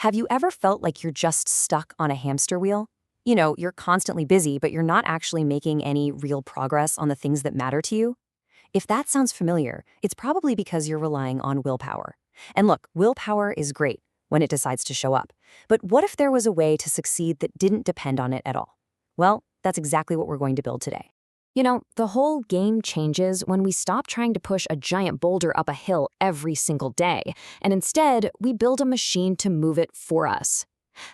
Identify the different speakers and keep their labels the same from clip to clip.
Speaker 1: Have you ever felt like you're just stuck on a hamster wheel? You're constantly busy, but you're not actually making any real progress on the things that matter to you? If that sounds familiar, it's probably because you're relying on willpower. And look, willpower is great when it decides to show up. But what if there was a way to succeed that didn't depend on it at all? Well, that's exactly what we're going to build today. The whole game changes when we stop trying to push a giant boulder up a hill every single day, and instead, we build a machine to move it for us.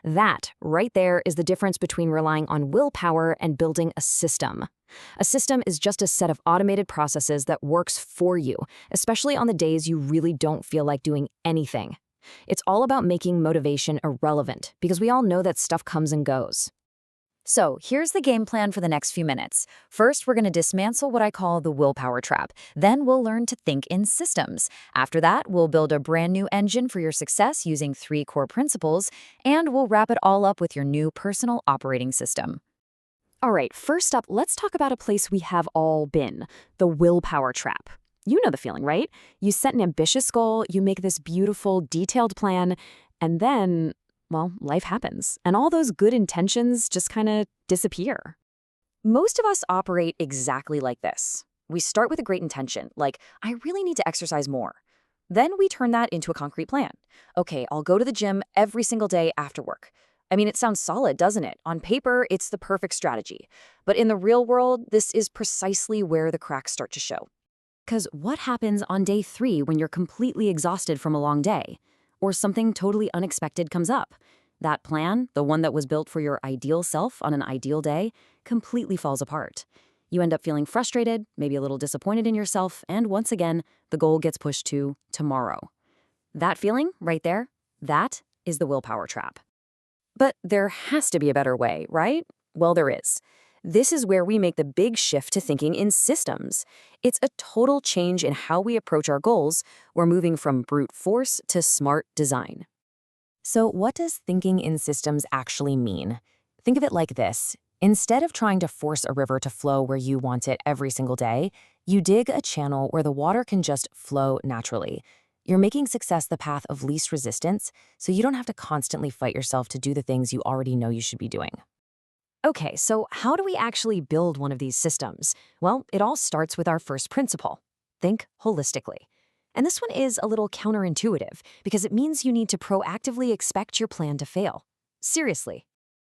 Speaker 1: That, right there, is the difference between relying on willpower and building a system. A system is just a set of automated processes that works for you, especially on the days you really don't feel like doing anything. It's all about making motivation irrelevant, because we all know that stuff comes and goes. So here's the game plan for the next few minutes. First, we're going to dismantle what I call the willpower trap. Then we'll learn to think in systems. After that, we'll build a brand new engine for your success using 3 core principles, and we'll wrap it all up with your new personal operating system. All right, first up, let's talk about a place we have all been, the willpower trap. You know the feeling, right? You set an ambitious goal, you make this beautiful, detailed plan, and then, well, life happens, and all those good intentions just kind of disappear. Most of us operate exactly like this. We start with a great intention, like, I really need to exercise more. Then we turn that into a concrete plan. Okay, I'll go to the gym every single day after work. I mean, it sounds solid, doesn't it? On paper, it's the perfect strategy. But in the real world, this is precisely where the cracks start to show. Because what happens on day 3 when you're completely exhausted from a long day? Or something totally unexpected comes up? That plan, the one that was built for your ideal self on an ideal day, completely falls apart. You end up feeling frustrated, maybe a little disappointed in yourself, and once again, the goal gets pushed to tomorrow. That feeling, right there, that is the willpower trap. But there has to be a better way, right? Well, there is. This is where we make the big shift to thinking in systems. It's a total change in how we approach our goals. We're moving from brute force to smart design. So what does thinking in systems actually mean? Think of it like this. Instead of trying to force a river to flow where you want it every single day, you dig a channel where the water can just flow naturally. You're making success the path of least resistance, so you don't have to constantly fight yourself to do the things you already know you should be doing. Okay, so how do we actually build one of these systems? Well, it all starts with our first principle. Think holistically. And this one is a little counterintuitive because it means you need to proactively expect your plan to fail. Seriously.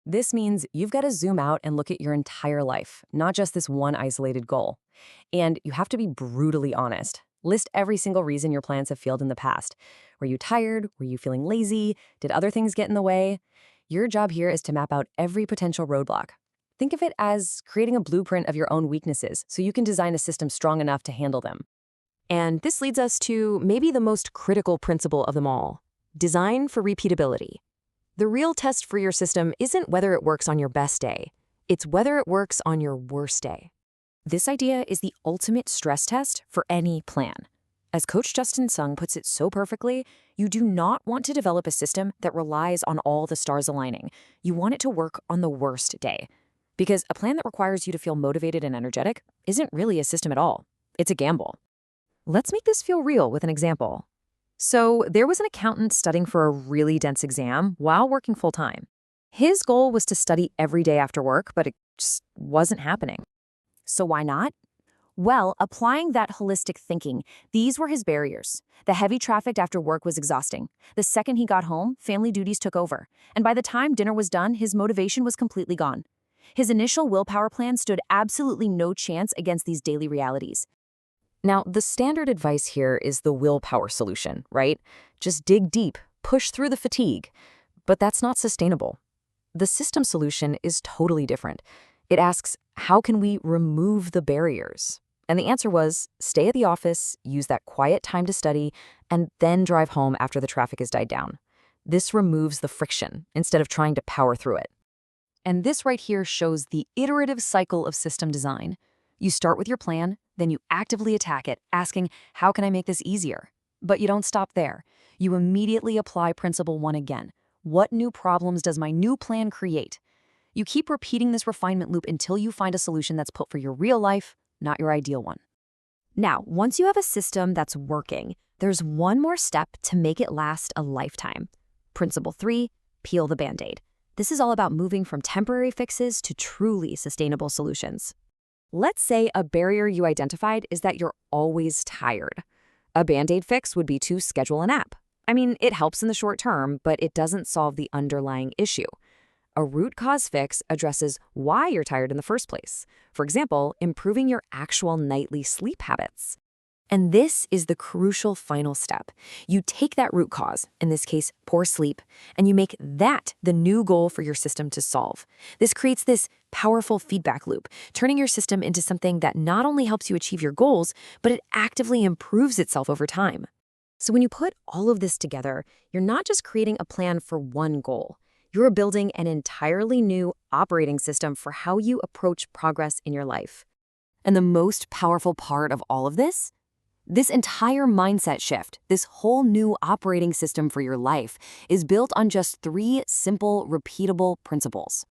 Speaker 1: This means you've got to zoom out and look at your entire life, not just this one isolated goal. And you have to be brutally honest. List every single reason your plans have failed in the past. Were you tired? Were you feeling lazy? Did other things get in the way? Your job here is to map out every potential roadblock. Think of it as creating a blueprint of your own weaknesses so you can design a system strong enough to handle them. And this leads us to maybe the most critical principle of them all: design for repeatability. The real test for your system isn't whether it works on your best day. It's whether it works on your worst day. This idea is the ultimate stress test for any plan. As Coach Justin Sung puts it so perfectly, you do not want to develop a system that relies on all the stars aligning. You want it to work on the worst day. Because a plan that requires you to feel motivated and energetic isn't really a system at all. It's a gamble. Let's make this feel real with an example. So there was an accountant studying for a really dense exam while working full-time. His goal was to study every day after work, but it just wasn't happening. So why not? Well, applying that holistic thinking, these were his barriers. The heavy traffic after work was exhausting. The second he got home, family duties took over. And by the time dinner was done, his motivation was completely gone. His initial willpower plan stood absolutely no chance against these daily realities. Now, the standard advice here is the willpower solution, right? Just dig deep, push through the fatigue. But that's not sustainable. The system solution is totally different. It asks, how can we remove the barriers? And the answer was, stay at the office, use that quiet time to study, and then drive home after the traffic has died down. This removes the friction instead of trying to power through it. And this right here shows the iterative cycle of system design. You start with your plan, then you actively attack it, asking, how can I make this easier? But you don't stop there. You immediately apply principle 1 again. What new problems does my new plan create? You keep repeating this refinement loop until you find a solution that's put for your real life, not your ideal one. Now, once you have a system that's working, there's one more step to make it last a lifetime. Principle 3, peel the Band-Aid. This is all about moving from temporary fixes to truly sustainable solutions. Let's say a barrier you identified is that you're always tired. A Band-Aid fix would be to schedule a nap. I mean, it helps in the short term, but it doesn't solve the underlying issue. A root cause fix addresses why you're tired in the first place. For example, improving your actual nightly sleep habits. And this is the crucial final step. You take that root cause, in this case, poor sleep, and you make that the new goal for your system to solve. This creates this powerful feedback loop, turning your system into something that not only helps you achieve your goals, but it actively improves itself over time. So when you put all of this together, you're not just creating a plan for one goal. You're building an entirely new operating system for how you approach progress in your life. And the most powerful part of all of this? This entire mindset shift, this whole new operating system for your life, is built on just 3 simple, repeatable principles.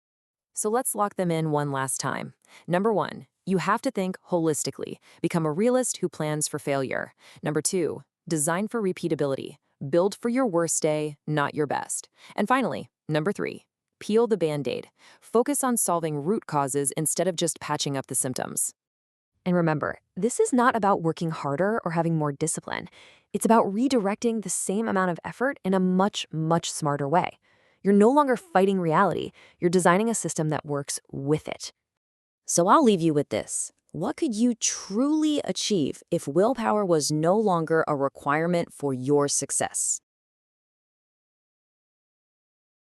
Speaker 1: So let's lock them in one last time. Number 1, you have to think holistically. Become a realist who plans for failure. Number 2, design for repeatability. Build for your worst day, not your best. And finally, number 3, peel the Band-Aid. Focus on solving root causes instead of just patching up the symptoms. And remember, this is not about working harder or having more discipline. It's about redirecting the same amount of effort in a much, much smarter way. You're no longer fighting reality. You're designing a system that works with it. So I'll leave you with this. What could you truly achieve if willpower was no longer a requirement for your success?